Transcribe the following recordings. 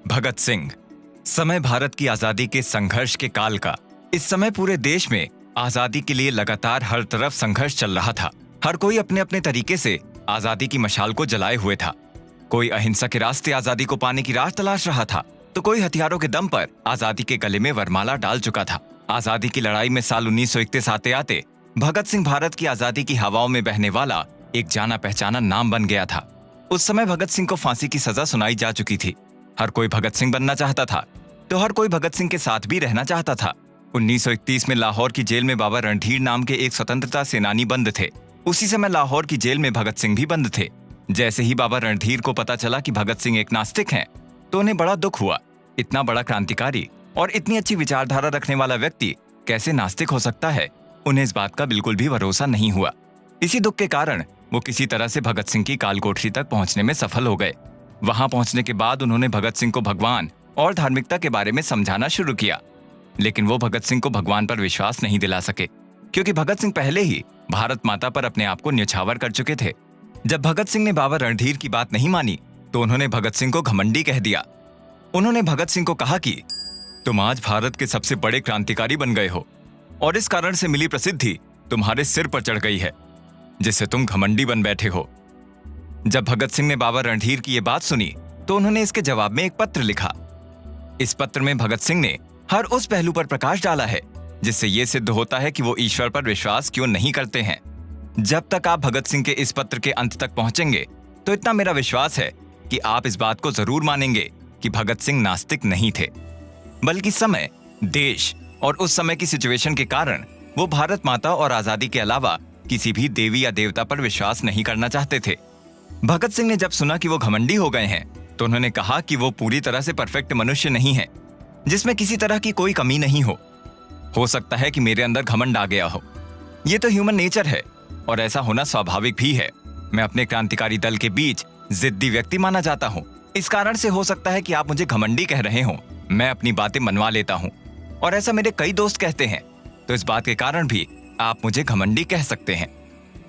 भगत सिंह। समय भारत की आजादी के संघर्ष के काल का। इस समय पूरे देश में आजादी के लिए लगातार हर तरफ संघर्ष चल रहा था। हर कोई अपने अपने तरीके से आजादी की मशाल को जलाए हुए था। कोई अहिंसा के रास्ते आजादी को पाने की राह तलाश रहा था, तो कोई हथियारों के दम पर आजादी के गले में वरमाला डाल चुका था। आजादी की लड़ाई में साल 1931 आते आते भगत सिंह भारत की आजादी की हवाओं में बहने वाला एक जाना पहचाना नाम बन गया था। उस समय भगत सिंह को फांसी की सजा सुनाई जा चुकी थी। हर कोई भगत सिंह बनना चाहता था, तो हर कोई भगत सिंह के साथ भी रहना चाहता था। 1931 में लाहौर की जेल में बाबा रणधीर नाम के एक स्वतंत्रता सेनानी बंद थे। उसी समय लाहौर की जेल में भगत सिंह भी बंद थे। जैसे ही बाबा रणधीर को पता चला कि भगत सिंह एक नास्तिक हैं, तो उन्हें बड़ा दुख हुआ। इतना बड़ा क्रांतिकारी और इतनी अच्छी विचारधारा रखने वाला व्यक्ति कैसे नास्तिक हो सकता है? उन्हें इस बात का बिल्कुल भी भरोसा नहीं हुआ। इसी दुख के कारण वो किसी तरह से भगत सिंह की कालकोठरी तक पहुंचने में सफल हो गए। वहां पहुंचने के बाद उन्होंने भगत सिंह को भगवान और धार्मिकता के बारे में समझाना शुरू किया, लेकिन वो भगत सिंह को भगवान पर विश्वास नहीं दिला सके, क्योंकि भगत सिंह पहले ही भारत माता पर अपने आप को न्यौछावर कर चुके थे। जब भगत सिंह ने बाबा रणधीर की बात नहीं मानी, तो उन्होंने भगत सिंह को घमंडी कह दिया। उन्होंने भगत सिंह को कहा कि तुम आज भारत के सबसे बड़े क्रांतिकारी बन गए हो और इस कारण से मिली प्रसिद्धि तुम्हारे सिर पर चढ़ गई है, जिससे तुम घमंडी बन बैठे हो। जब भगत सिंह ने बाबा रणधीर की ये बात सुनी, तो उन्होंने इसके जवाब में एक पत्र लिखा। इस पत्र में भगत सिंह ने हर उस पहलू पर प्रकाश डाला है जिससे ये सिद्ध होता है कि वो ईश्वर पर विश्वास क्यों नहीं करते हैं। जब तक आप भगत सिंह के इस पत्र के अंत तक पहुंचेंगे, तो इतना मेरा विश्वास है कि आप इस बात को जरूर मानेंगे कि भगत सिंह नास्तिक नहीं थे, बल्कि समय, देश और उस समय की सिचुएशन के कारण वो भारत माता और आजादी के अलावा किसी भी देवी या देवता पर विश्वास नहीं करना चाहते थे। भगत सिंह ने जब सुना कि वो घमंडी हो गए हैं, तो उन्होंने कहा कि वो पूरी तरह से परफेक्ट मनुष्य नहीं है, जिसमें किसी तरह की कोई कमी नहीं हो सकता है कि मेरे अंदर घमंड आ गया हो। ये तो ह्यूमन नेचर है और ऐसा होना स्वाभाविक भी है। मैं अपने क्रांतिकारी दल के बीच जिद्दी व्यक्ति माना जाता हूँ। इस कारण से हो सकता है कि आप मुझे घमंडी कह रहे हो। मैं अपनी बातें मनवा लेता हूँ और ऐसा मेरे कई दोस्त कहते हैं, तो इस बात के कारण भी आप मुझे घमंडी कह सकते हैं।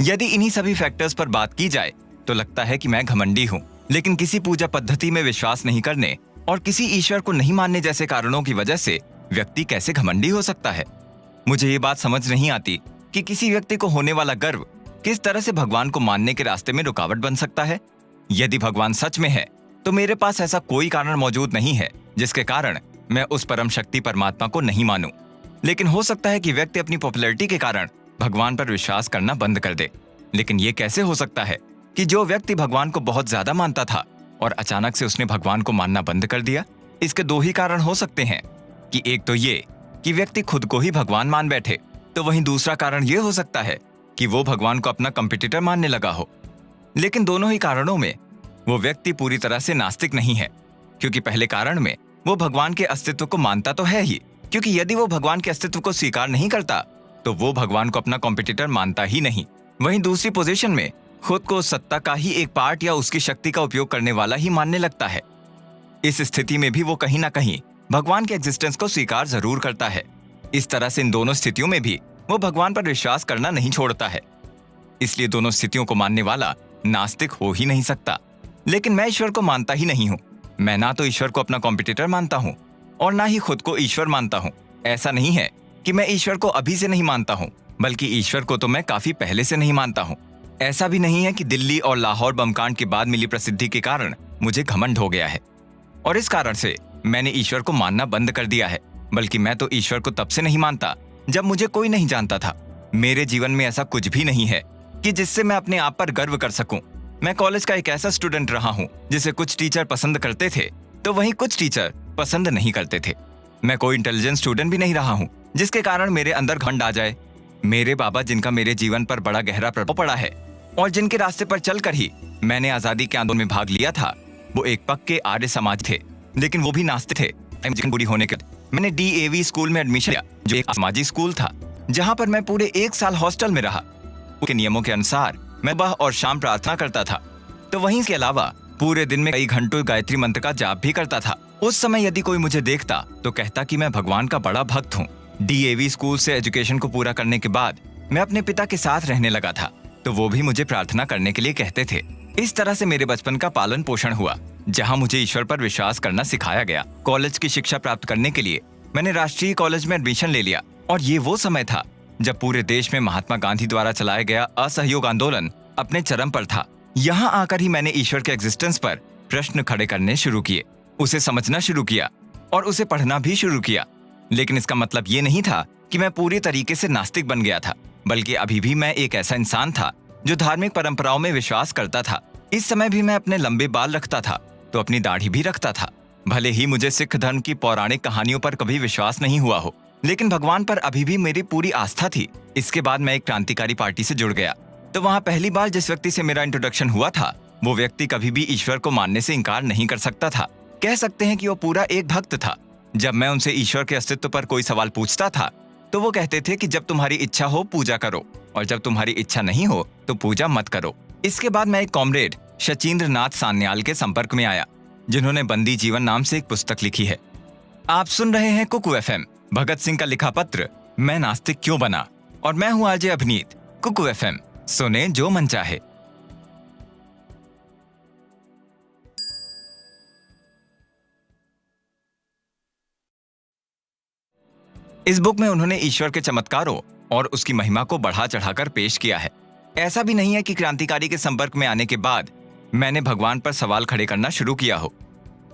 यदि इन्हीं सभी फैक्टर्स पर बात की जाए, तो लगता है कि मैं घमंडी हूँ। लेकिन किसी पूजा पद्धति में विश्वास नहीं करने और किसी ईश्वर को नहीं मानने जैसे कारणों की वजह से व्यक्ति कैसे घमंडी हो सकता है? मुझे ये बात समझ नहीं आती कि किसी व्यक्ति को होने वाला गर्व किस तरह से भगवान को मानने के रास्ते में रुकावट बन सकता है। यदि भगवान सच में है, तो मेरे पास ऐसा कोई कारण मौजूद नहीं है जिसके कारण मैं उस परम शक्ति परमात्मा को नहीं मानूं। लेकिन हो सकता है कि व्यक्ति अपनी पॉपुलैरिटी के कारण भगवान पर विश्वास करना बंद कर दे। लेकिन ये कैसे हो सकता है कि जो व्यक्ति भगवान को बहुत ज्यादा मानता था और अचानक से उसने भगवान को मानना बंद कर दिया? इसके दो ही कारण हो सकते हैं कि एक तो ये कि व्यक्ति खुद को ही भगवान मान बैठे, तो वहीं दूसरा कारण ये हो सकता है कि वो भगवान को अपना कंपटीटर मानने लगा हो। लेकिन दोनों ही कारणों में वो व्यक्ति पूरी तरह से नास्तिक नहीं है, क्योंकि पहले कारण में वो भगवान के अस्तित्व को मानता तो है ही, क्योंकि यदि वो भगवान के अस्तित्व को स्वीकार नहीं करता, तो वो भगवान को अपना कॉम्पिटिटर मानता ही नहीं। वहीं दूसरी पोजीशन में खुद को सत्ता का ही एक पार्ट या उसकी शक्ति का उपयोग करने वाला ही मानने लगता है। इस स्थिति में भी वो कहीं ना कहीं भगवान के एग्जिस्टेंस को स्वीकार जरूर करता है। इस तरह से इन दोनों स्थितियों में भी वो भगवान पर विश्वास करना नहीं छोड़ता है। इसलिए दोनों स्थितियों को मानने वाला नास्तिक हो ही नहीं सकता। लेकिन मैं ईश्वर को मानता ही नहीं हूँ। मैं ना तो ईश्वर को अपना कॉम्पिटिटर मानता हूँ और ना ही खुद को ईश्वर मानता हूँ। ऐसा नहीं है कि मैं ईश्वर को अभी से नहीं मानता हूँ, बल्कि ईश्वर को तो मैं काफी पहले से नहीं मानता हूँ। ऐसा भी नहीं है कि दिल्ली और लाहौर बमकांड के बाद मिली प्रसिद्धि के कारण मुझे घमंड हो गया है और इस कारण से मैंने ईश्वर को मानना बंद कर दिया है, बल्कि मैं तो ईश्वर को तब से नहीं मानता जब मुझे कोई नहीं जानता था। मेरे जीवन में ऐसा कुछ भी नहीं है कि जिससे मैं अपने आप पर गर्व कर सकूं। मैं कॉलेज का एक ऐसा स्टूडेंट रहा हूं जिसे कुछ टीचर पसंद करते थे, तो वहीं कुछ टीचर पसंद नहीं करते थे। मैं कोई इंटेलिजेंट स्टूडेंट भी नहीं रहा हूं जिसके कारण मेरे अंदर घमंड आ जाए। मेरे बाबा, जिनका मेरे जीवन पर बड़ा गहरा प्रभाव पड़ा है और जिनके रास्ते पर चलकर ही मैंने आजादी के आंदोलन में भाग लिया था, वो एक पक्के आर्य समाज थे, लेकिन वो भी नास्तिक थे। बुरी होने के मैंने DAV स्कूल में एडमिशन लिया, जो एक सामाजिक स्कूल था, जहां पर मैं पूरे 1 साल हॉस्टल में रहा। उसके नियमों के अनुसार मैं सुबह और शाम प्रार्थना करता था, तो वहीं के अलावा पूरे दिन में कई घंटों गायत्री मंत्र का जाप भी करता था। उस समय यदि कोई मुझे देखता तो कहता कि मैं भगवान का बड़ा भक्त हूँ। DAV स्कूल से एजुकेशन को पूरा करने के बाद मैं अपने पिता के साथ रहने लगा था, तो वो भी मुझे प्रार्थना करने के लिए कहते थे। इस तरह से मेरे बचपन का पालन पोषण हुआ। जहां मुझे ईश्वर पर विश्वास करना सिखाया गया। कॉलेज की शिक्षा प्राप्त करने के लिए मैंने राष्ट्रीय कॉलेज में एडमिशन ले लिया और ये वो समय था जब पूरे देश में महात्मा गांधी द्वारा चलाया गया असहयोग आंदोलन अपने चरम पर था। यहाँ आकर ही मैंने ईश्वर के एग्जिस्टेंस पर प्रश्न खड़े करने शुरू किए, उसे समझना शुरू किया और उसे पढ़ना भी शुरू किया। लेकिन इसका मतलब ये नहीं था कि मैं पूरी तरीके से नास्तिक बन गया था, बल्कि अभी भी मैं एक ऐसा इंसान था जो धार्मिक परंपराओं में विश्वास करता था। इस समय भी मैं अपने लंबे बाल रखता था तो अपनी दाढ़ी भी रखता था। भले ही मुझे सिख धर्म की पौराणिक कहानियों पर कभी विश्वास नहीं हुआ हो, लेकिन भगवान पर अभी भी मेरी पूरी आस्था थी। इसके बाद मैं एक क्रांतिकारी पार्टी से जुड़ गया, तो वहाँ पहली बार जिस व्यक्ति से मेरा इंट्रोडक्शन हुआ था, वो व्यक्ति कभी भी ईश्वर को मानने से इनकार नहीं कर सकता था। कह सकते हैं कि वो पूरा एक भक्त था। जब मैं उनसे ईश्वर के अस्तित्व पर कोई सवाल पूछता था तो वो कहते थे कि जब तुम्हारी इच्छा हो पूजा करो और जब तुम्हारी इच्छा नहीं हो तो पूजा मत करो। इसके बाद मैं एक कॉमरेड शचीन्द्र नाथ सान्याल के संपर्क में आया, जिन्होंने बंदी जीवन नाम से एक पुस्तक लिखी है। आप सुन रहे हैं कुकू एफएम, भगत सिंह का लिखा पत्र मैं नास्तिक क्यों बना, और मैं हूं आरजे अभिनीत। कुकू एफएम, सुने जो मन चाहे। इस बुक में उन्होंने ईश्वर के चमत्कारों और उसकी महिमा को बढ़ा चढ़ाकर पेश किया है। ऐसा भी नहीं है कि क्रांतिकारी के संपर्क में आने के बाद मैंने भगवान पर सवाल खड़े करना शुरू किया हो।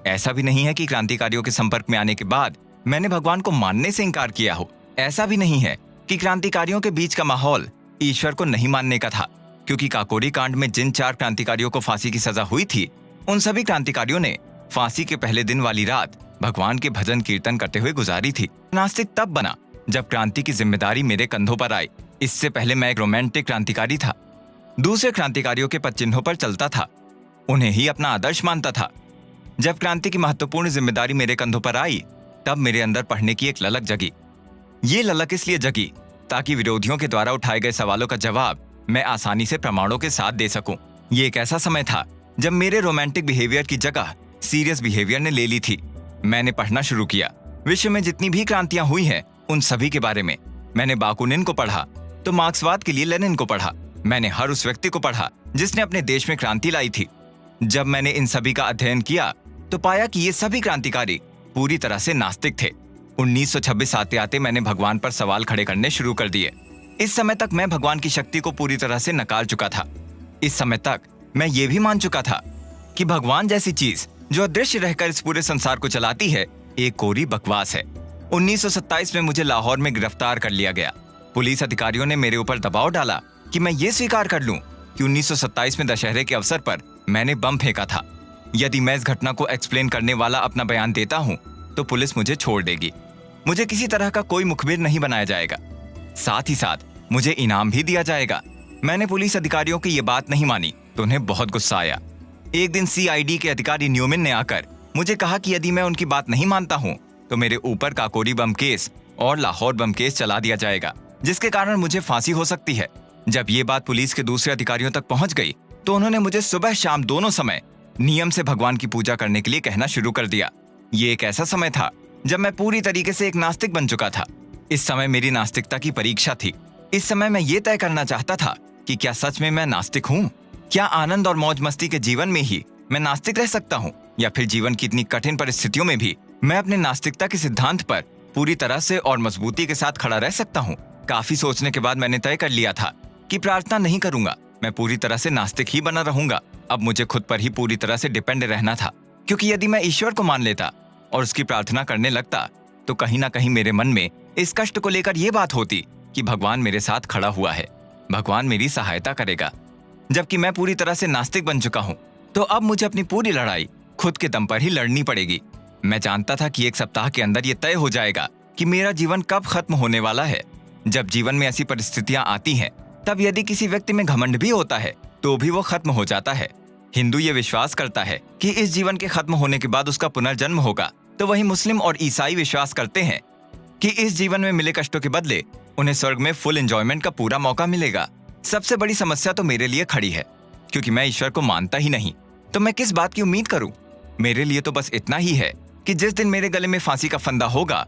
ऐसा भी नहीं है कि क्रांतिकारियों के संपर्क में आने के बाद मैंने भगवान को मानने से इनकार किया हो। ऐसा भी नहीं है कि क्रांतिकारियों के बीच का माहौल ईश्वर को नहीं मानने का था, क्योंकि काकोरी कांड में जिन 4 क्रांतिकारियों को फांसी की सजा हुई थी, उन सभी क्रांतिकारियों ने फांसी के पहले दिन वाली रात भगवान के भजन कीर्तन करते हुए गुजारी थी। नास्तिक तब बना जब क्रांति की जिम्मेदारी मेरे कंधों पर आई। इससे पहले मैं एक रोमांटिक क्रांतिकारी था, दूसरे क्रांतिकारियों के पद चिन्हों पर चलता था, उन्हें ही अपना आदर्श मानता था। जब क्रांति की महत्वपूर्ण जिम्मेदारी मेरे कंधों पर आई, तब मेरे अंदर पढ़ने की एक ललक जगी। ये ललक इसलिए जगी ताकि विरोधियों के द्वारा उठाए गए सवालों का जवाब मैं आसानी से प्रमाणों के साथ दे सकूं। ये एक ऐसा समय था जब मेरे रोमांटिक बिहेवियर की जगह सीरियस बिहेवियर ने ले ली थी। मैंने पढ़ना शुरू किया। विश्व में जितनी भी क्रांतियां हुई हैं, उन सभी के बारे में। मैंने बाकुनिन को पढ़ा तो मार्क्सवाद के लिए लेनिन को पढ़ा। मैंने हर उस व्यक्ति को पढ़ा जिसने अपने देश में क्रांति लाई थी। जब मैंने इन सभी का अध्ययन किया तो पाया कि ये सभी क्रांतिकारी पूरी तरह से नास्तिक थे। 1926 आते आते मैंने भगवान पर सवाल खड़े करने शुरू कर दिए। इस समय तक मैं भगवान की शक्ति को पूरी तरह से नकार चुका था। इस समय तक मैं ये भी मान चुका था कि भगवान जैसी चीज जो अदृश्य रहकर इस पूरे संसार को चलाती है, एक कोरी बकवास है। 1927 में मुझे लाहौर में गिरफ्तार कर लिया गया। पुलिस अधिकारियों ने मेरे ऊपर दबाव डाला कि मैं ये स्वीकार कर लूं कि 1927 में दशहरे के अवसर पर मैंने बम फेंका था। यदि मैं इस घटना को एक्सप्लेन करने वाला अपना बयान देता हूं तो पुलिस मुझे छोड़ देगी। मुझे किसी तरह का कोई मुखबिर नहीं बनाया जाएगा, साथ ही साथ मुझे इनाम भी दिया जाएगा। मैंने पुलिस अधिकारियों की ये बात नहीं मानी तो उन्हें बहुत गुस्सा आया। एक दिन सीआईडी के अधिकारी न्यूमिन ने आकर मुझे कहा कि यदि मैं उनकी बात नहीं मानता हूं तो मेरे ऊपर काकोरी बम केस और लाहौर बम केस चला दिया जाएगा, जिसके कारण मुझे फांसी हो सकती है। जब ये बात पुलिस के दूसरे अधिकारियों तक पहुंच गई तो उन्होंने मुझे सुबह शाम दोनों समय नियम से भगवान की पूजा करने के लिए कहना शुरू कर दिया। ये एक ऐसा समय था जब मैं पूरी तरीके से एक नास्तिक बन चुका था। इस समय मेरी नास्तिकता की परीक्षा थी। इस समय मैं ये तय करना चाहता था कि क्या सच में मैं नास्तिक हूँ? क्या आनंद और मौज मस्ती के जीवन में ही मैं नास्तिक रह सकता हूँ, या फिर जीवन की इतनी कठिन परिस्थितियों में भी मैं अपने नास्तिकता के सिद्धांत पर पूरी तरह से और मजबूती के साथ खड़ा रह सकता हूँ? काफी सोचने के बाद मैंने तय कर लिया था कि प्रार्थना नहीं करूंगा, मैं पूरी तरह से नास्तिक ही बना रहूंगा। अब मुझे खुद पर ही पूरी तरह से डिपेंड रहना था, क्योंकि यदि मैं ईश्वर को मान लेता और उसकी प्रार्थना करने लगता तो कहीं ना कहीं मेरे मन में इस कष्ट को लेकर यह बात होती कि भगवान मेरे साथ खड़ा हुआ है, भगवान मेरी सहायता करेगा। जबकि मैं पूरी तरह से नास्तिक बन चुका हूँ तो अब मुझे अपनी पूरी लड़ाई खुद के दम पर ही लड़नी पड़ेगी। मैं जानता था कि 1 सप्ताह के अंदर ये तय हो जाएगा कि मेरा जीवन कब खत्म होने वाला है। जब जीवन में ऐसी परिस्थितियां आती हैं, तब यदि किसी व्यक्ति में घमंड भी होता है तो भी वो खत्म हो जाता है। हिंदू ये विश्वास करता है कि इस जीवन के खत्म होने के बाद उसका पुनर्जन्म होगा, तो वही मुस्लिम और ईसाई विश्वास करते हैं कि इस जीवन में मिले कष्टों के बदले उन्हें स्वर्ग में फुल एंजॉयमेंट का पूरा मौका मिलेगा। सबसे बड़ी समस्या तो मेरे लिए खड़ी है, क्योंकि मैं ईश्वर को मानता ही नहीं, तो मैं किस बात की उम्मीद करूं? मेरे लिए तो बस इतना ही है कि जिस दिन मेरे गले में फांसी का फंदा होगा,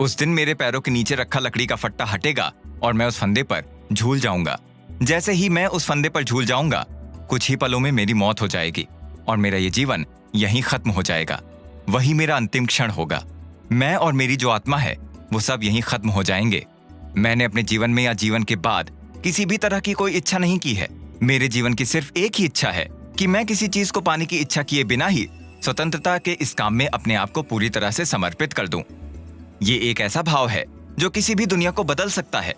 उस दिन मेरे पैरों के नीचे रखा लकड़ी का फट्टा हटेगा और मैं उस फंदे पर झूल जाऊंगा। जैसे ही मैं उस फंदे पर झूल जाऊंगा, कुछ ही पलों में मेरी मौत हो जाएगी। और मेरा ये जीवन यहीं खत्म हो जाएगा। वही मेरा अंतिम क्षण होगा। मैं और मेरी जो आत्मा है वो सब यहीं खत्म हो जाएंगे। मैंने अपने जीवन में या जीवन के बाद किसी भी तरह की कोई इच्छा नहीं की है। मेरे जीवन की सिर्फ एक ही इच्छा है कि मैं किसी चीज को पाने की इच्छा किए बिना ही स्वतंत्रता के इस काम में अपने आप को पूरी तरह से समर्पित कर दूं। ये एक ऐसा भाव है जो किसी भी दुनिया को बदल सकता है।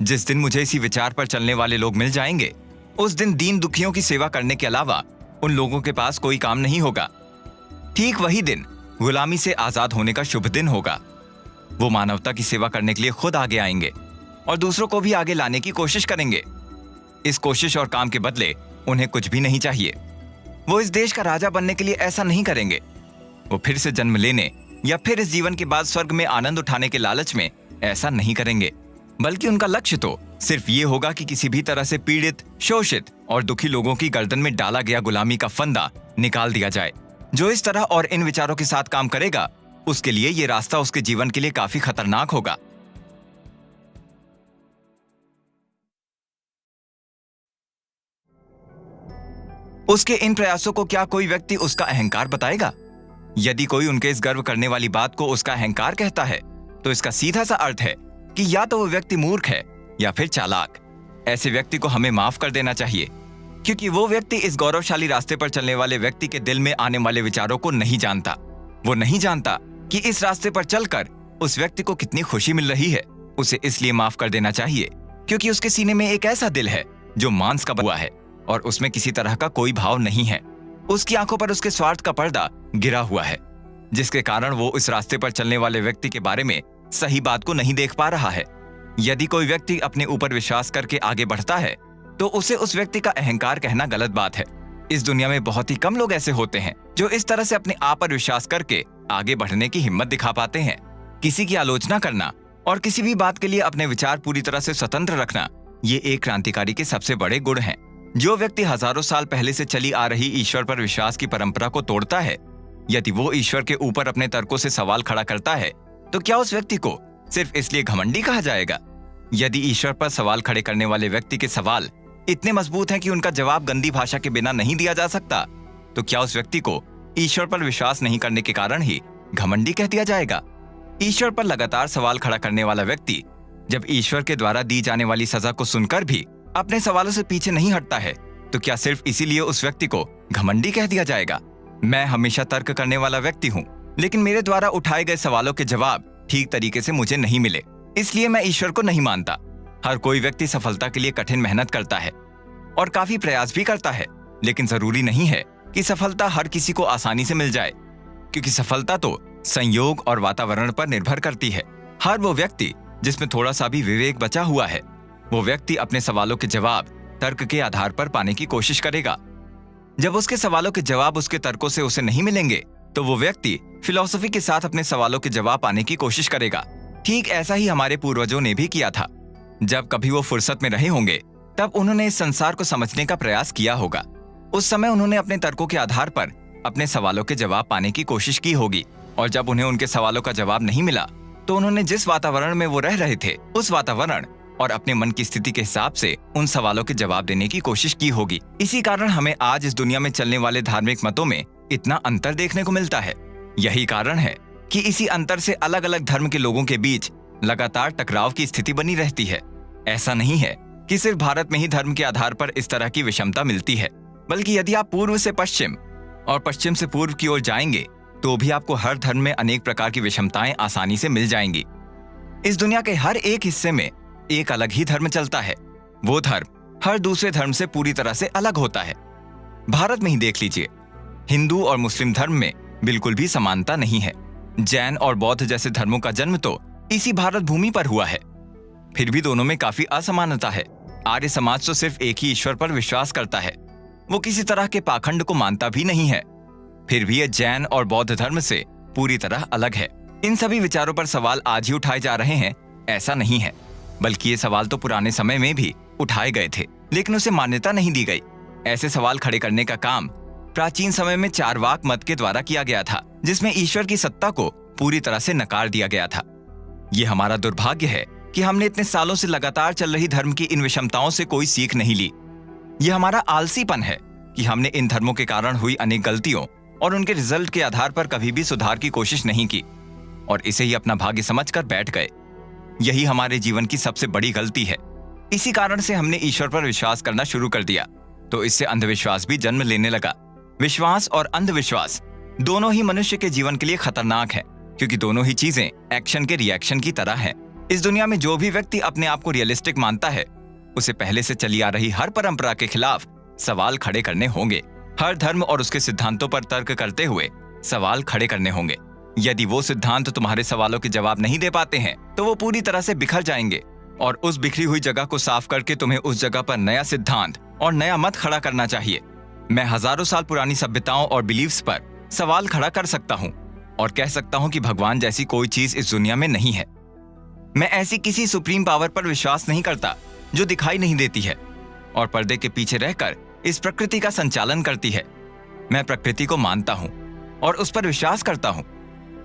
जिस दिन मुझे इसी विचार पर चलने वाले लोग मिल जाएंगे, उस दिन दीन दुखियों की सेवा करने के अलावा उन लोगों के पास कोई काम नहीं होगा। ठीक वही दिन गुलामी से आजाद होने का शुभ दिन होगा। वो मानवता की सेवा करने के लिए खुद आगे आएंगे और दूसरों को भी आगे लाने की कोशिश करेंगे। इस कोशिश और काम के बदले उन्हें कुछ भी नहीं चाहिए। वो इस देश का राजा बनने के लिए ऐसा नहीं करेंगे। वो फिर से जन्म लेने या फिर इस जीवन के बाद स्वर्ग में आनंद उठाने के लालच में ऐसा नहीं करेंगे, बल्कि उनका लक्ष्य तो सिर्फ ये होगा कि किसी भी तरह से पीड़ित, शोषित और दुखी लोगों की गर्दन में डाला गया गुलामी का फंदा निकाल दिया जाए। जो इस तरह और इन विचारों के साथ काम करेगा, उसके लिए ये रास्ता उसके जीवन के लिए काफी खतरनाक होगा। उसके इन प्रयासों को क्या कोई व्यक्ति उसका अहंकार बताएगा? यदि कोई उनके इस गर्व करने वाली बात को उसका अहंकार कहता है, तो इसका सीधा सा अर्थ है कि या तो वो व्यक्ति मूर्ख है या फिर चालाक। ऐसे व्यक्ति को हमें माफ कर देना चाहिए, क्योंकि वो व्यक्ति इस गौरवशाली रास्ते पर चलने वाले व्यक्ति के दिल में आने वाले विचारों को नहीं जानता। वो नहीं जानता कि इस रास्ते पर चलकर उस व्यक्ति को कितनी खुशी मिल रही है। उसे इसलिए माफ कर देना चाहिए क्योंकि उसके सीने में एक ऐसा दिल है जो मांस का बना हुआ है और उसमें किसी तरह का कोई भाव नहीं है। उसकी आंखों पर उसके स्वार्थ का पर्दा गिरा हुआ है, जिसके कारण वो इस रास्ते पर चलने वाले व्यक्ति के बारे में सही बात को नहीं देख पा रहा है। यदि कोई व्यक्ति अपने ऊपर विश्वास करके आगे बढ़ता है, तो उसे उस व्यक्ति का अहंकार कहना गलत बात है। इस दुनिया में बहुत ही कम लोग ऐसे होते हैं जो इस तरह से अपने आप पर विश्वास करके आगे बढ़ने की हिम्मत दिखा पाते हैं। किसी की आलोचना करना और किसी भी बात के लिए अपने विचार पूरी तरह से स्वतंत्र रखना, ये एक क्रांतिकारी के सबसे बड़े गुण हैं। जो व्यक्ति हजारों साल पहले से चली आ रही ईश्वर पर विश्वास की परंपरा को तोड़ता है, यदि वो ईश्वर के ऊपर अपने तर्कों से सवाल खड़ा करता है, तो क्या उस व्यक्ति को सिर्फ इसलिए घमंडी कहा जाएगा? यदि ईश्वर पर सवाल खड़े करने वाले व्यक्ति के सवाल इतने मजबूत हैं कि उनका जवाब गंदी भाषा के बिना नहीं दिया जा सकता, तो क्या उस व्यक्ति को ईश्वर पर विश्वास नहीं करने के कारण ही घमंडी कह दिया जाएगा? ईश्वर पर लगातार सवाल खड़ा करने वाला व्यक्ति जब ईश्वर के द्वारा दी जाने वाली सजा को सुनकर भी अपने सवालों से पीछे नहीं हटता है, तो क्या सिर्फ इसीलिए उस व्यक्ति को घमंडी कह दिया जाएगा? मैं हमेशा तर्क करने वाला व्यक्ति हूँ, लेकिन मेरे द्वारा उठाए गए सवालों के जवाब ठीक तरीके से मुझे नहीं मिले, इसलिए मैं ईश्वर को नहीं मानता। हर कोई व्यक्ति सफलता के लिए कठिन मेहनत करता है और काफी प्रयास भी करता है, लेकिन जरूरी नहीं है कि सफलता हर किसी को आसानी से मिल जाए, क्योंकि सफलता तो संयोग और वातावरण पर निर्भर करती है। हर वो व्यक्ति जिसमें थोड़ा सा भी विवेक बचा हुआ है, वो व्यक्ति अपने सवालों के जवाब तर्क के आधार पर पाने की कोशिश करेगा। जब उसके सवालों के जवाब उसके तर्कों से उसे नहीं मिलेंगे, तो वो व्यक्ति फिलॉसफी के साथ अपने सवालों के जवाब पाने की कोशिश करेगा। ठीक ऐसा ही हमारे पूर्वजों ने भी किया था। जब कभी वो फुर्सत में रहे होंगे, तब उन्होंने इस संसार को समझने का प्रयास किया होगा। उस समय उन्होंने अपने तर्कों के आधार पर अपने सवालों के जवाब पाने की कोशिश की होगी, और जब उन्हें उनके सवालों का जवाब नहीं मिला, तो उन्होंने जिस वातावरण में वो रह रहे थे, उस वातावरण और अपने मन की स्थिति के हिसाब से उन सवालों के जवाब देने की कोशिश की होगी। इसी कारण हमें आज इस दुनिया में चलने वाले धार्मिक मतों में इतना अंतर देखने को मिलता है। यही कारण है कि इसी अंतर से अलग अलग धर्म के लोगों के बीच लगातार टकराव की स्थिति बनी रहती है। ऐसा नहीं है कि सिर्फ भारत में ही धर्म के आधार पर इस तरह की विषमता मिलती है, बल्कि यदि आप पूर्व से पश्चिम और पश्चिम से पूर्व की ओर जाएंगे, तो भी आपको हर धर्म में अनेक प्रकार की विषमताएं आसानी से मिल जाएंगी। इस दुनिया के हर एक हिस्से में एक अलग ही धर्म चलता है। वो धर्म हर दूसरे धर्म से पूरी तरह से अलग होता है। भारत में ही देख लीजिए, हिंदू और मुस्लिम धर्म में बिल्कुल भी समानता नहीं है। जैन और बौद्ध जैसे धर्मों का जन्म तो इसी भारत भूमि पर हुआ है, फिर भी दोनों में काफी असमानता है। आर्य समाज तो सिर्फ एक ही ईश्वर पर विश्वास करता है, वो किसी तरह के पाखंड को मानता भी नहीं है। फिर भी ये जैन और बौद्ध धर्म से पूरी तरह अलग है। इन सभी विचारों पर सवाल आज ही उठाए जा रहे हैं, ऐसा नहीं है, बल्कि ये सवाल तो पुराने समय में भी उठाए गए थे, लेकिन उसे मान्यता नहीं दी गई। ऐसे सवाल खड़े करने का काम प्राचीन समय में चारवाक मत के द्वारा किया गया था, जिसमें ईश्वर की सत्ता को पूरी तरह से नकार दिया गया था। ये हमारा दुर्भाग्य है कि हमने इतने सालों से लगातार चल रही धर्म की इन विषमताओं से कोई सीख नहीं ली। ये हमारा आलसीपन है कि हमने इन धर्मों के कारण हुई अनेक गलतियों और उनके रिजल्ट के आधार पर कभी भी सुधार की कोशिश नहीं की और इसे ही अपना भाग्य समझकर बैठ गए। यही हमारे जीवन की सबसे बड़ी गलती है। इसी कारण से हमने ईश्वर पर विश्वास करना शुरू कर दिया, तो इससे अंधविश्वास भी जन्म लेने लगा। विश्वास और अंधविश्वास दोनों ही मनुष्य के जीवन के लिए खतरनाक है, क्योंकि दोनों ही चीजें एक्शन के रिएक्शन की तरह हैं। इस दुनिया में जो भी व्यक्ति अपने आप को रियलिस्टिक मानता है, उसे पहले से चली आ रही हर परंपरा के खिलाफ सवाल खड़े करने होंगे। हर धर्म और उसके सिद्धांतों पर तर्क करते हुए सवाल खड़े करने होंगे। यदि वो सिद्धांत तुम्हारे सवालों के जवाब नहीं दे पाते हैं, तो वो पूरी तरह से बिखर जाएंगे और उस बिखरी हुई जगह को साफ करके तुम्हें उस जगह पर नया सिद्धांत और नया मत खड़ा करना चाहिए। मैं हजारों साल पुरानी सभ्यताओं और बिलीव्स पर सवाल खड़ा कर सकता हूँ और कह सकता हूँ कि भगवान जैसी कोई चीज इस दुनिया में नहीं है। मैं ऐसी किसी सुप्रीम पावर पर विश्वास नहीं करता जो दिखाई नहीं देती है और पर्दे के पीछे रहकर इस प्रकृति का संचालन करती है। मैं प्रकृति को मानता हूँ और उस पर विश्वास करता हूँ।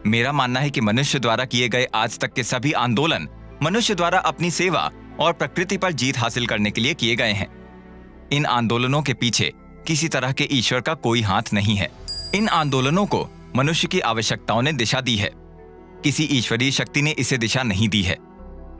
मेरा मानना है कि मनुष्य द्वारा किए गए आज तक के सभी आंदोलन मनुष्य द्वारा अपनी सेवा और प्रकृति पर जीत हासिल करने के लिए किए गए हैं। इन आंदोलनों के पीछे किसी तरह के ईश्वर का कोई हाथ नहीं है। इन आंदोलनों को मनुष्य की आवश्यकताओं ने दिशा दी है, किसी ईश्वरीय शक्ति ने इसे दिशा नहीं दी है।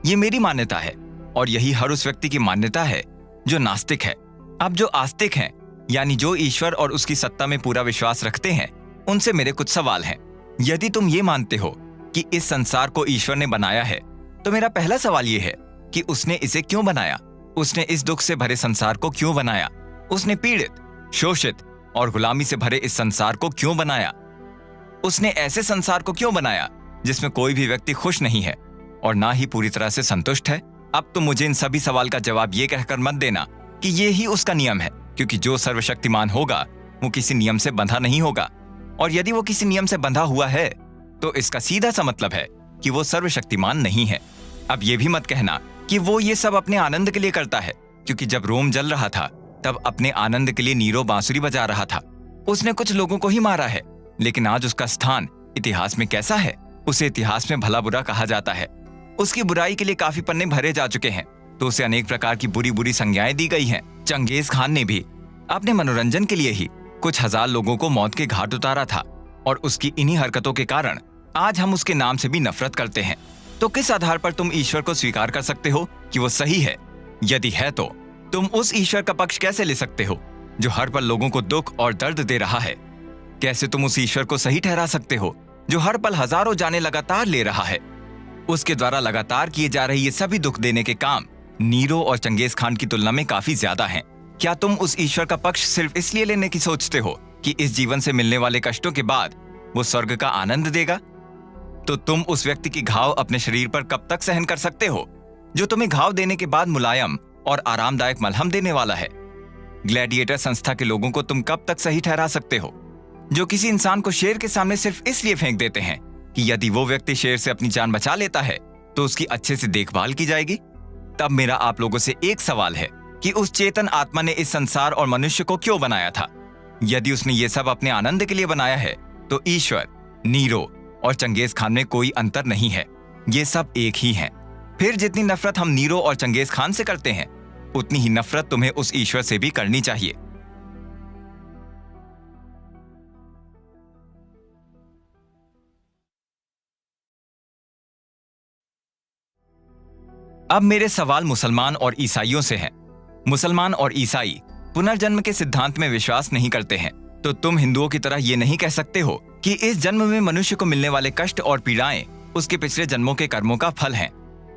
ये मेरी मान्यता है और यही हर उस व्यक्ति की मान्यता है जो नास्तिक है। अब जो आस्तिक हैं, यानी जो ईश्वर और उसकी सत्ता में पूरा विश्वास रखते हैं, उनसे मेरे कुछ सवाल हैं। यदि तुम ये मानते हो कि इस संसार को ईश्वर ने बनाया है, तो मेरा पहला सवाल ये है कि उसने इसे क्यों बनाया? उसने इस दुख से भरे संसार को क्यों बनाया? उसने पीड़ित, शोषित और गुलामी से भरे इस संसार को क्यों बनाया? उसने ऐसे संसार को क्यों बनाया जिसमें कोई भी व्यक्ति खुश नहीं है और ना ही पूरी तरह से संतुष्ट है? अब तो मुझे इन सभी सवाल का जवाब ये कहकर मत देना कि ये ही उसका नियम है, क्योंकि जो सर्वशक्तिमान होगा वो किसी नियम से बंधा नहीं होगा, और यदि वो किसी नियम से बंधा हुआ है तो इसका सीधा सा मतलब है कि वो सर्वशक्तिमान नहीं है। अब ये भी मत कहना कि वो ये सब अपने आनंद के लिए करता है, क्योंकि जब रोम जल रहा था तब अपने आनंद के लिए नीरो बांसुरी बजा रहा था। उसने कुछ लोगों को ही मारा है, लेकिन आज उसका स्थान इतिहास में कैसा है? उसे इतिहास में भला बुरा कहा जाता है। उसकी बुराई के लिए काफी पन्ने भरे जा चुके हैं, तो उसे अनेक प्रकार की बुरी बुरी संज्ञाएं दी गई हैं। चंगेज खान ने भी अपने मनोरंजन के लिए ही कुछ हजार लोगों को मौत के घाट उतारा था, और उसकी इन्हीं हरकतों के कारण आज हम उसके नाम से भी नफरत करते हैं। तो किस आधार पर तुम ईश्वर को स्वीकार कर सकते हो कि वो सही है? यदि है तो तुम उस ईश्वर का पक्ष कैसे ले सकते हो जो हर पल लोगों को दुख और दर्द दे रहा है? कैसे तुम उस ईश्वर को सही ठहरा सकते हो जो हर पल हजारों जाने लगातार ले रहा है? उसके द्वारा लगातार किए जा रहे ये सभी दुख देने के काम नीरो और चंगेज खान की तुलना में काफी ज्यादा हैं। क्या तुम उस ईश्वर का पक्ष सिर्फ इसलिए लेने की सोचते हो कि इस जीवन से मिलने वाले कष्टों के बाद वो स्वर्ग का आनंद देगा? तो तुम उस व्यक्ति की घाव अपने शरीर पर कब तक सहन कर सकते हो जो तुम्हें घाव देने के बाद मुलायम और आरामदायक मलहम देने वाला है? ग्लैडिएटर संस्था के लोगों को तुम कब तक सही ठहरा सकते हो जो किसी इंसान को शेर के सामने सिर्फ इसलिए फेंक देते हैं कि यदि वो व्यक्ति शेर से अपनी जान बचा लेता है तो उसकी अच्छे से देखभाल की जाएगी? तब मेरा आप लोगों से एक सवाल है कि उस चेतन आत्मा ने इस संसार और मनुष्य को क्यों बनाया था? यदि उसने ये सब अपने आनंद के लिए बनाया है तो ईश्वर, नीरो और चंगेज खान में कोई अंतर नहीं है, ये सब एक ही हैं। फिर जितनी नफरत हम नीरो और चंगेज खान से करते हैं, उतनी ही नफरत तुम्हें उस ईश्वर से भी करनी चाहिए। अब मेरे सवाल मुसलमान और ईसाइयों से हैं। मुसलमान और ईसाई पुनर्जन्म के सिद्धांत में विश्वास नहीं करते हैं, तो तुम हिंदुओं की तरह ये नहीं कह सकते हो कि इस जन्म में मनुष्य को मिलने वाले कष्ट और पीड़ाएं उसके पिछले जन्मों के कर्मों का फल हैं।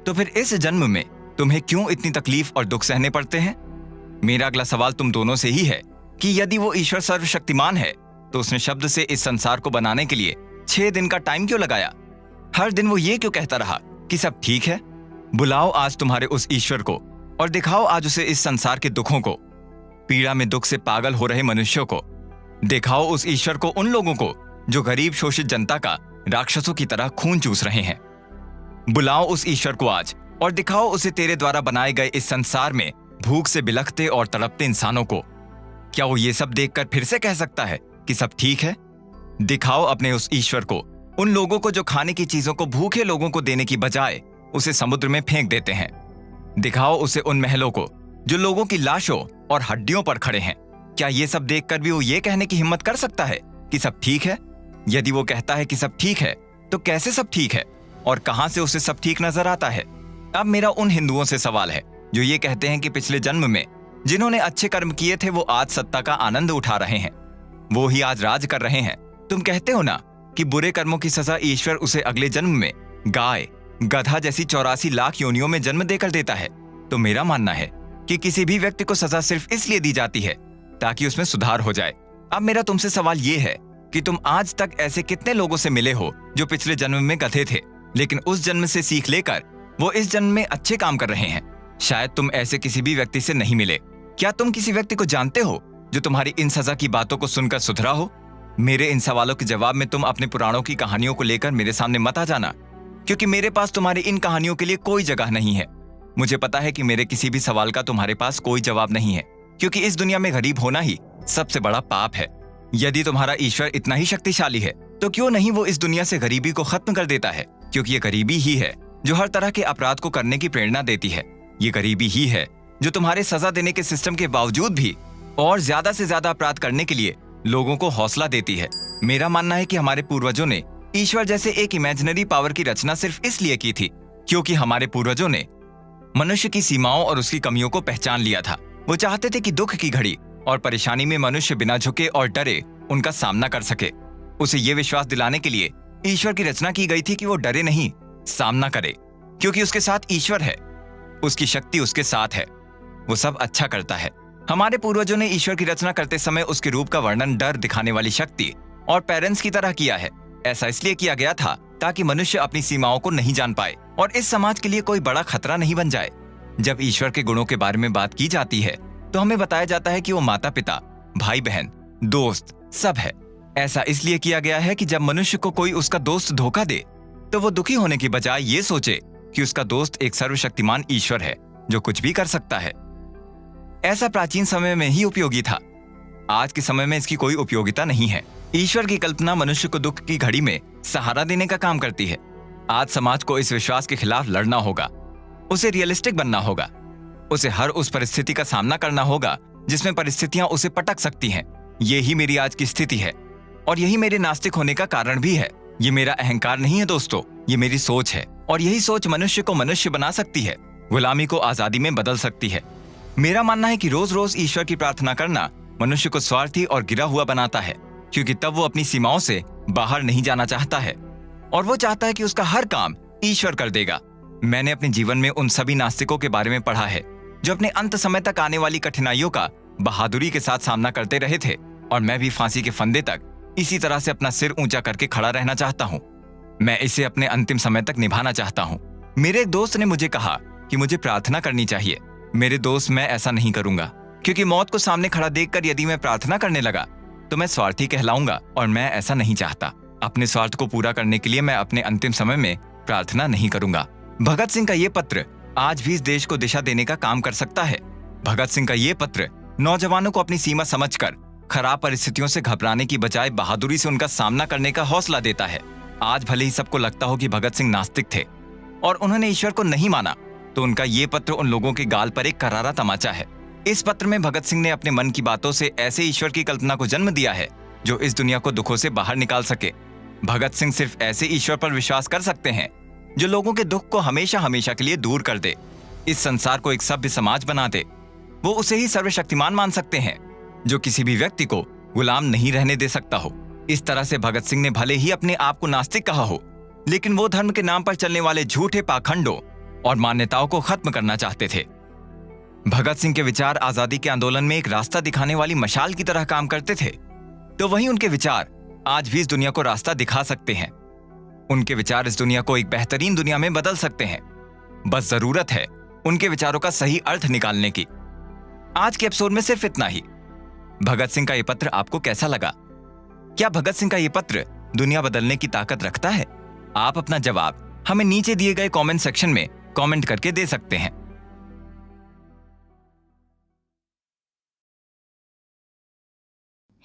तो फिर इस जन्म में तुम्हें क्यों इतनी तकलीफ और दुख सहने पड़ते हैं? मेरा अगला सवाल तुम दोनों से ही है कि यदि वो ईश्वर सर्वशक्तिमान है तो उसने शब्द से इस संसार को बनाने के लिए 6 दिन का टाइम क्यों लगाया? हर दिन वो ये क्यों कहता रहा कि सब ठीक है? बुलाओ आज तुम्हारे उस ईश्वर को और दिखाओ आज उसे इस संसार के दुखों को, पीड़ा में दुख से पागल हो रहे मनुष्यों को। दिखाओ उस ईश्वर को उन लोगों को जो गरीब शोषित जनता का राक्षसों की तरह खून चूस रहे हैं। बुलाओ उस ईश्वर को आज और दिखाओ उसे तेरे द्वारा बनाए गए इस संसार में भूख से बिलखते और तड़पते इंसानों को। क्या वो ये सब देखकर फिर से कह सकता है कि सब ठीक है? दिखाओ अपने उस ईश्वर को उन लोगों को जो खाने की चीजों को भूखे लोगों को देने की बजाय उसे समुद्र में फेंक देते हैं। दिखाओ उसे उन महलों को जो लोगों की लाशों और हड्डियों पर खड़े हैं। क्या ये सब देखकर भी वो ये कहने की हिम्मत कर सकता है कि सब ठीक है? यदि वो कहता है कि सब ठीक है, तो कैसे सब ठीक है और कहां से उसे सब ठीक नजर आता है? अब मेरा उन हिंदुओं से सवाल है जो ये कहते हैं कि पिछले जन्म में जिन्होंने अच्छे कर्म किए थे वो आज सत्ता का आनंद उठा रहे हैं, वो ही आज राज कर रहे हैं। तुम कहते हो ना कि बुरे कर्मों की सजा ईश्वर उसे अगले जन्म में गाय, गधा जैसी 84 लाख योनियों में जन्म देकर देता है। तो मेरा मानना है कि किसी भी व्यक्ति को सजा सिर्फ इसलिए दी जाती है ताकि उसमें सुधार हो जाए। अब मेरा तुमसे सवाल ये है कि तुम आज तक ऐसे कितने लोगों से मिले हो जो पिछले जन्म में गधे थे, लेकिन उस जन्म से सीख लेकर वो इस जन्म में अच्छे काम कर रहे हैं? शायद तुम ऐसे किसी भी व्यक्ति से नहीं मिले। क्या तुम किसी व्यक्ति को जानते हो जो तुम्हारी इन सजा की बातों को सुनकर सुधरा हो? मेरे इन सवालों के जवाब में तुम अपने पुराणों की कहानियों को लेकर मेरे सामने मत आ जाना, क्योंकि मेरे पास तुम्हारी इन कहानियों के लिए कोई जगह नहीं है। मुझे पता है कि मेरे किसी भी सवाल का तुम्हारे पास कोई जवाब नहीं है, क्योंकि इस दुनिया में गरीब होना ही सबसे बड़ा पाप है। यदि तुम्हारा ईश्वर इतना ही शक्तिशाली है तो क्यों नहीं वो इस दुनिया से गरीबी को खत्म कर देता है, क्योंकि ये गरीबी ही है जो हर तरह के अपराध को करने की प्रेरणा देती है। ये गरीबी ही है जो तुम्हारे सजा देने के सिस्टम के बावजूद भी और ज्यादा से ज्यादा अपराध करने के लिए लोगों को हौसला देती है। मेरा मानना है कि हमारे पूर्वजों ने ईश्वर जैसे एक इमेजिनरी पावर की रचना सिर्फ इसलिए की थी क्योंकि हमारे पूर्वजों ने मनुष्य की सीमाओं और उसकी कमियों को पहचान लिया था। वो चाहते थे कि दुख की घड़ी और परेशानी में मनुष्य बिना झुके और डरे उनका सामना कर सके। उसे ये विश्वास दिलाने के लिए ईश्वर की रचना की गई थी कि वो डरे नहीं, सामना करे, क्योंकि उसके साथ ईश्वर है, उसकी शक्ति उसके साथ है, वो सब अच्छा करता है। हमारे पूर्वजों ने ईश्वर की रचना करते समय उसके रूप का वर्णन डर दिखाने वाली शक्ति और पेरेंट्स की तरह किया है। ऐसा इसलिए किया गया था ताकि मनुष्य अपनी सीमाओं को नहीं जान पाए और इस समाज के लिए कोई बड़ा खतरा नहीं बन जाए। जब ईश्वर के गुणों के बारे में बात की जाती है तो हमें बताया जाता है कि वो माता पिता, भाई बहन, दोस्त सब है। ऐसा इसलिए किया गया है कि जब मनुष्य को कोई उसका दोस्त धोखा दे तो वो दुखी होने की बजाय ये सोचे कि उसका दोस्त एक सर्वशक्तिमान ईश्वर है जो कुछ भी कर सकता है। ऐसा प्राचीन समय में ही उपयोगी था, आज के समय में इसकी कोई उपयोगिता नहीं है। ईश्वर की कल्पना मनुष्य को दुख की घड़ी में सहारा देने का काम करती है। आज समाज को इस विश्वास के खिलाफ लड़ना होगा, उसे रियलिस्टिक बनना होगा, उसे हर उस परिस्थिति का सामना करना होगा जिसमें परिस्थितियां उसे पटक सकती हैं। यही मेरी आज की स्थिति है और यही मेरे नास्तिक होने का कारण भी है। ये मेरा अहंकार नहीं है दोस्तों, ये मेरी सोच है और यही सोच मनुष्य को मनुष्य बना सकती है, गुलामी को आजादी में बदल सकती है। मेरा मानना है कि रोज रोज ईश्वर की प्रार्थना करना मनुष्य को स्वार्थी और गिरा हुआ बनाता है, क्योंकि तब वो अपनी सीमाओं से बाहर नहीं जाना चाहता है और वो चाहता है कि उसका हर काम ईश्वर कर देगा। मैंने अपने जीवन में उन सभी नास्तिकों के बारे में पढ़ा है जो अपने अंत समय तक आने वाली कठिनाइयों का बहादुरी के साथ सामना करते रहे थे, और मैं भी फांसी के फंदे तक इसी तरह से अपना सिर ऊंचा करके खड़ा रहना चाहता हूँ। मैं इसे अपने अंतिम समय तक निभाना चाहता हूँ। मेरे एक दोस्त ने मुझे कहा कि मुझे प्रार्थना करनी चाहिए। मेरे दोस्त, मैं ऐसा नहीं करूंगा, क्योंकि मौत को सामने खड़ा देखकर यदि मैं प्रार्थना करने लगा तो मैं स्वार्थी कहलाऊंगा और मैं ऐसा नहीं चाहता। अपने स्वार्थ को पूरा करने के लिए मैं अपने अंतिम समय में प्रार्थना नहीं करूंगा। भगत सिंह का ये पत्र आज भी इस देश को दिशा देने का काम कर सकता है। भगत सिंह का ये पत्र नौजवानों को अपनी सीमा समझकर खराब परिस्थितियों से घबराने की बजाय बहादुरी से उनका सामना करने का हौसला देता है। आज भले ही सबको लगता हो कि भगत सिंह नास्तिक थे और उन्होंने ईश्वर को नहीं माना, तो उनका ये पत्र उन लोगों के गाल पर एक करारा तमाचा है। इस पत्र में भगत सिंह ने अपने मन की बातों से ऐसे ईश्वर की कल्पना को जन्म दिया है जो इस दुनिया को दुखों से बाहर निकाल सके। भगत सिंह सिर्फ ऐसे ईश्वर पर विश्वास कर सकते हैं जो लोगों के दुख को हमेशा हमेशा के लिए दूर कर दे, इस संसार को एक सभ्य समाज बना दे। वो उसे ही सर्वशक्तिमान मान सकते हैं जो किसी भी व्यक्ति को गुलाम नहीं रहने दे सकता हो। इस तरह से भगत सिंह ने भले ही अपने आप को नास्तिक कहा हो, लेकिन वो धर्म के नाम पर चलने वाले झूठे पाखंडों और मान्यताओं को खत्म करना चाहते थे। भगत सिंह के विचार आजादी के आंदोलन में एक रास्ता दिखाने वाली मशाल की तरह काम करते थे, तो वहीं उनके विचार आज भी इस दुनिया को रास्ता दिखा सकते हैं। उनके विचार इस दुनिया को एक बेहतरीन दुनिया में बदल सकते हैं। बस जरूरत है उनके विचारों का सही अर्थ निकालने की। आज के एपिसोड में सिर्फ इतना ही। भगत सिंह का ये पत्र आपको कैसा लगा? क्या भगत सिंह का ये पत्र दुनिया बदलने की ताकत रखता है? आप अपना जवाब हमें नीचे दिए गए कमेंट सेक्शन में कमेंट करके दे सकते हैं।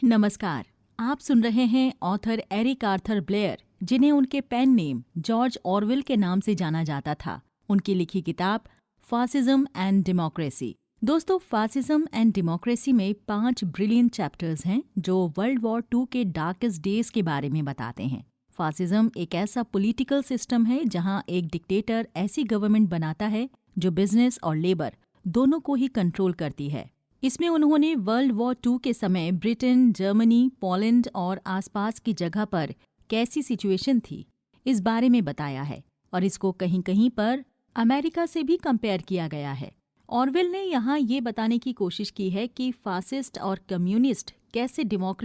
नमस्कार, आप सुन रहे हैं ऑथर एरिक आर्थर ब्लेयर, जिन्हें उनके पेन नेम जॉर्ज ऑरवेल के नाम से जाना जाता था। उनकी लिखी किताब फासिज्म एंड डेमोक्रेसी दोस्तों, फासिज्म एंड डेमोक्रेसी में 5 ब्रिलियंट चैप्टर्स हैं जो वर्ल्ड वॉर II के डार्केस्ट डेज के बारे में बताते हैं। फासिज्म एक ऐसा पॉलिटिकल सिस्टम है जहां एक डिक्टेटर ऐसी गवर्नमेंट बनाता है जो बिजनेस और लेबर दोनों को ही कंट्रोल करती है। इसमें उन्होंने वर्ल्ड वॉर II के समय ब्रिटेन, जर्मनी, पोलैंड और आसपास की जगह पर कैसी सिचुएशन थी इस बारे में बताया है और इसको कहीं कहीं पर अमेरिका से भी कंपेयर किया गया है। ऑरवेल ने यहाँ ये बताने की कोशिश की है कि फासिस्ट और कम्युनिस्ट कैसे डेमोक्रेसी